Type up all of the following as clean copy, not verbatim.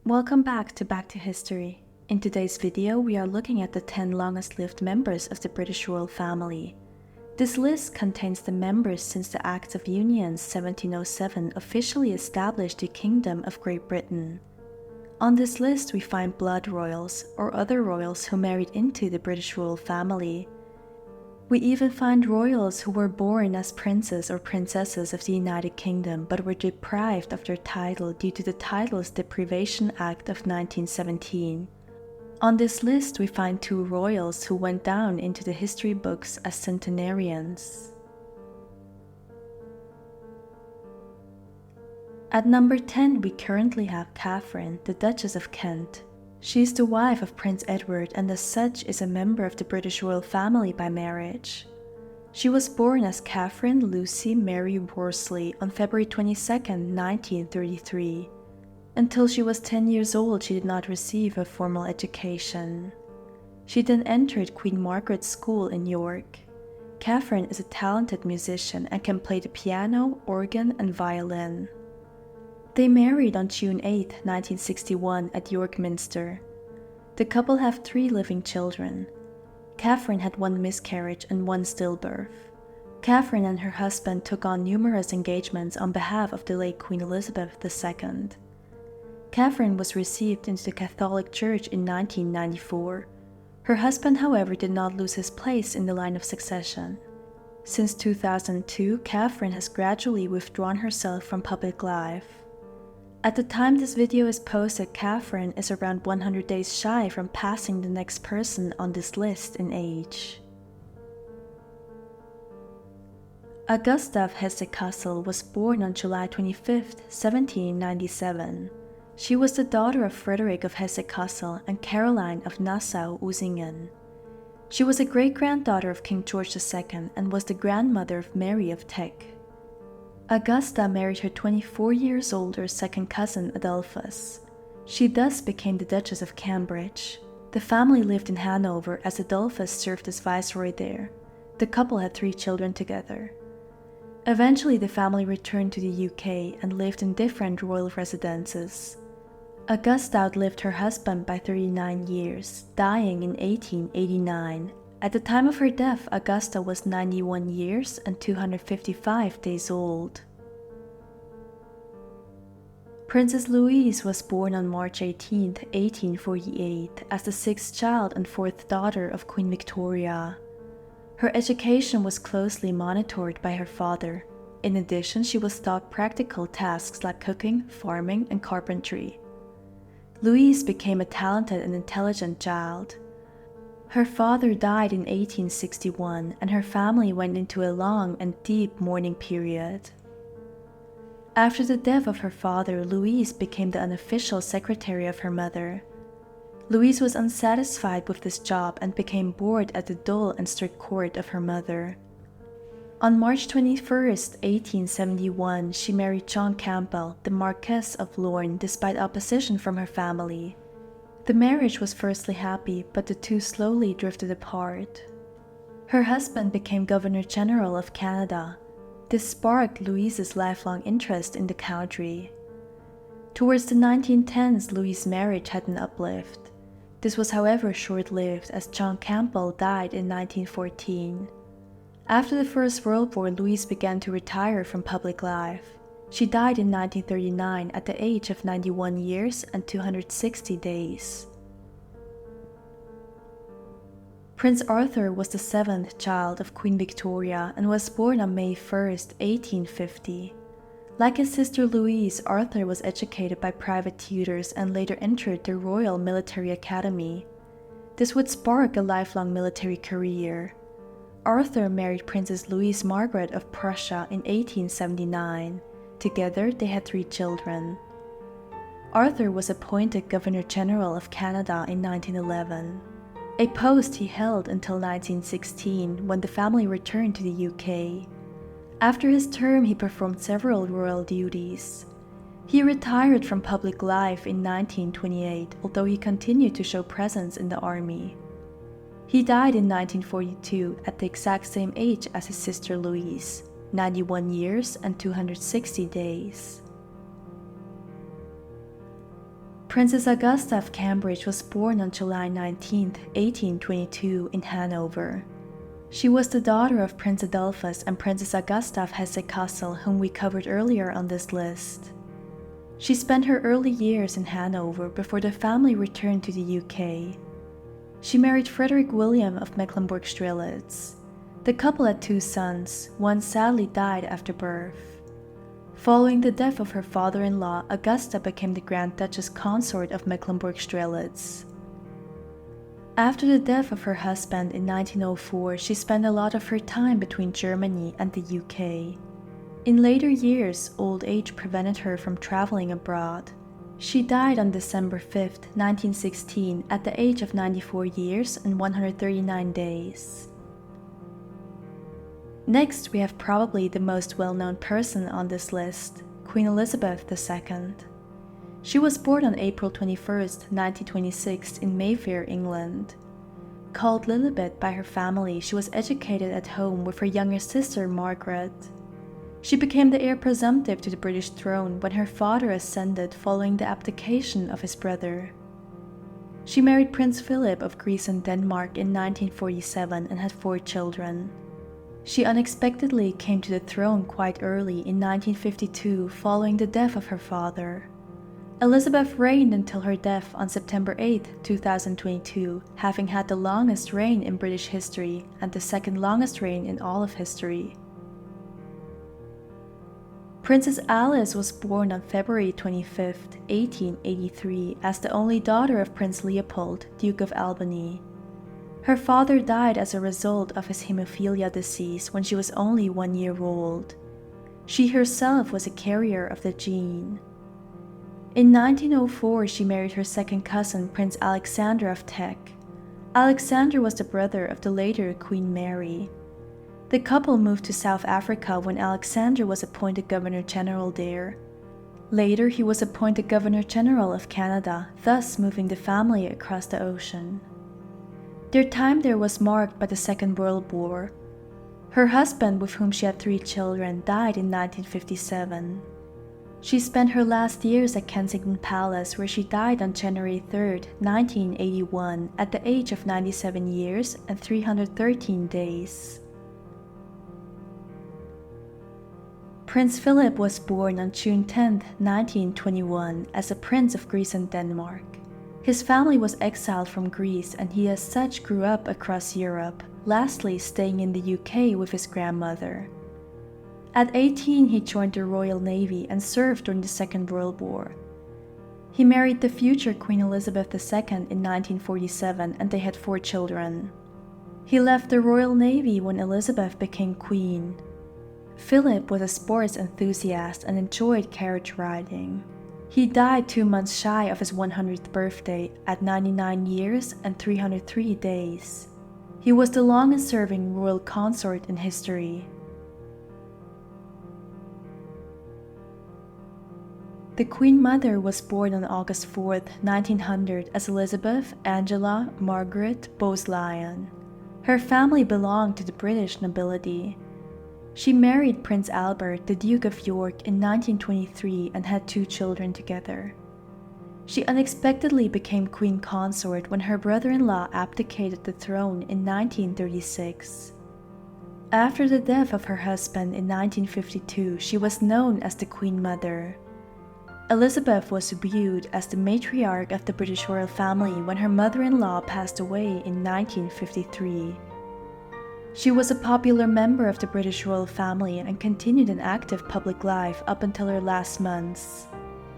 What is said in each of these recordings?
Welcome back to History. In today's video, we are looking at the 10 longest-lived members of the British royal family. This list contains the members since the Acts of Union 1707 officially established the Kingdom of Great Britain. On this list, we find blood royals, or other royals who married into the British royal family. We even find royals who were born as princes or princesses of the United Kingdom but were deprived of their title due to the title's Deprivation Act of 1917. On this list, we find 2 royals who went down into the history books as centenarians. At number 10, we currently have Catherine, the Duchess of Kent. She is the wife of Prince Edward and as such is a member of the British royal family by marriage. She was born as Catherine Lucy Mary Worsley on February 22, 1933. Until she was 10 years old, she did not receive a formal education. She then entered Queen Margaret's School in York. Catherine is a talented musician and can play the piano, organ, and violin. They married on June 8, 1961 at York Minster. The couple have 3 living children. Catherine had 1 miscarriage and 1 stillbirth. Catherine and her husband took on numerous engagements on behalf of the late Queen Elizabeth II. Catherine was received into the Catholic Church in 1994. Her husband, however, did not lose his place in the line of succession. Since 2002, Catherine has gradually withdrawn herself from public life. At the time this video is posted, Catherine is around 100 days shy from passing the next person on this list in age. Augusta of Hesse-Kassel was born on July 25, 1797. She was the daughter of Frederick of Hesse-Kassel and Caroline of Nassau-Usingen. She was a great-granddaughter of King George II and was the grandmother of Mary of Teck. Augusta married her 24 years older second cousin Adolphus. She thus became the Duchess of Cambridge. The family lived in Hanover as Adolphus served as viceroy there. The couple had 3 children together. Eventually the family returned to the UK and lived in different royal residences. Augusta outlived her husband by 39 years, dying in 1889. At the time of her death, Augusta was 91 years and 255 days old. Princess Louise was born on March 18, 1848, as the 6th child and 4th daughter of Queen Victoria. Her education was closely monitored by her father. In addition, she was taught practical tasks like cooking, farming, and carpentry. Louise became a talented and intelligent child. Her father died in 1861 and her family went into a long and deep mourning period. After the death of her father, Louise became the unofficial secretary of her mother. Louise was unsatisfied with this job and became bored at the dull and strict court of her mother. On March 21, 1871, she married John Campbell, the Marquess of Lorne, despite opposition from her family. The marriage was firstly happy, but the 2 slowly drifted apart. Her husband became Governor-General of Canada. This sparked Louise's lifelong interest in the country. Towards the 1910s, Louise's marriage had an uplift. This was however short-lived as John Campbell died in 1914. After the First World War, Louise began to retire from public life. She died in 1939 at the age of 91 years and 260 days. Prince Arthur was the 7th child of Queen Victoria and was born on May 1, 1850. Like his sister Louise, Arthur was educated by private tutors and later entered the Royal Military Academy. This would spark a lifelong military career. Arthur married Princess Louise Margaret of Prussia in 1879. Together, they had 3 children. Arthur was appointed Governor-General of Canada in 1911, a post he held until 1916 when the family returned to the UK. After his term, he performed several royal duties. He retired from public life in 1928, although he continued to show presence in the army. He died in 1942 at the exact same age as his sister Louise, 91 years and 260 days. Princess Augusta of Cambridge was born on July 19, 1822 in Hanover. She was the daughter of Prince Adolphus and Princess Augusta of Hesse-Kassel, whom we covered earlier on this list. She spent her early years in Hanover before the family returned to the UK. She married Frederick William of Mecklenburg-Strelitz. The couple had 2 sons, one sadly died after birth. Following the death of her father-in-law, Augusta became the Grand Duchess consort of Mecklenburg-Strelitz. After the death of her husband in 1904, she spent a lot of her time between Germany and the UK. In later years, old age prevented her from traveling abroad. She died on December 5, 1916, at the age of 94 years and 139 days. Next, we have probably the most well-known person on this list, Queen Elizabeth II. She was born on April 21, 1926 in Mayfair, England. Called Lilibet by her family, she was educated at home with her younger sister Margaret. She became the heir presumptive to the British throne when her father ascended following the abdication of his brother. She married Prince Philip of Greece and Denmark in 1947 and had 4 children. She unexpectedly came to the throne quite early in 1952 following the death of her father. Elizabeth reigned until her death on September 8, 2022, having had the longest reign in British history and the second longest reign in all of history. Princess Alice was born on February 25, 1883, as the only daughter of Prince Leopold, Duke of Albany. Her father died as a result of his hemophilia disease when she was only 1 year old. She herself was a carrier of the gene. In 1904, she married her second cousin, Prince Alexander of Teck. Alexander was the brother of the later Queen Mary. The couple moved to South Africa when Alexander was appointed Governor-General there. Later, he was appointed Governor-General of Canada, thus moving the family across the ocean. Their time there was marked by the Second World War. Her husband, with whom she had 3 children, died in 1957. She spent her last years at Kensington Palace, where she died on January 3, 1981, at the age of 97 years and 313 days. Prince Philip was born on June 10, 1921, as a prince of Greece and Denmark. His family was exiled from Greece and he as such grew up across Europe, lastly staying in the UK with his grandmother. At 18, he joined the Royal Navy and served during the Second World War. He married the future Queen Elizabeth II in 1947 and they had 4 children. He left the Royal Navy when Elizabeth became queen. Philip was a sports enthusiast and enjoyed carriage riding. He died 2 months shy of his 100th birthday at 99 years and 303 days. He was the longest-serving royal consort in history. The Queen Mother was born on August 4, 1900 as Elizabeth Angela Margaret Bowes-Lyon. Her family belonged to the British nobility. She married Prince Albert, the Duke of York, in 1923 and had 2 children together. She unexpectedly became queen consort when her brother-in-law abdicated the throne in 1936. After the death of her husband in 1952, she was known as the Queen Mother. Elizabeth was viewed as the matriarch of the British royal family when her mother-in-law passed away in 1953. She was a popular member of the British royal family and continued an active public life up until her last months.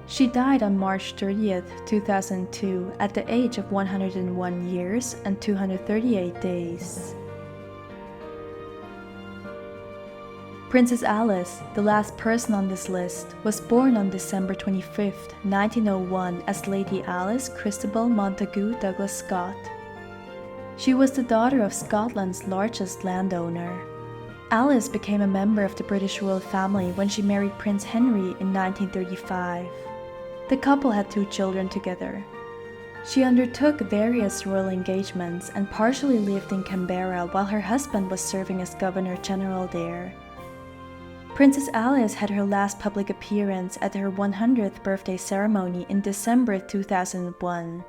She died on March 30, 2002, at the age of 101 years and 238 days. Princess Alice, the last person on this list, was born on December 25, 1901 as Lady Alice Christabel Montagu Douglas Scott. She was the daughter of Scotland's largest landowner. Alice became a member of the British royal family when she married Prince Henry in 1935. The couple had 2 children together. She undertook various royal engagements and partially lived in Canberra while her husband was serving as Governor-General there. Princess Alice had her last public appearance at her 100th birthday ceremony in December 2001.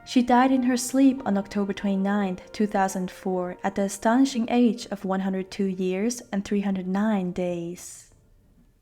She died in her sleep on October 29, 2004, at the astonishing age of 102 years and 309 days.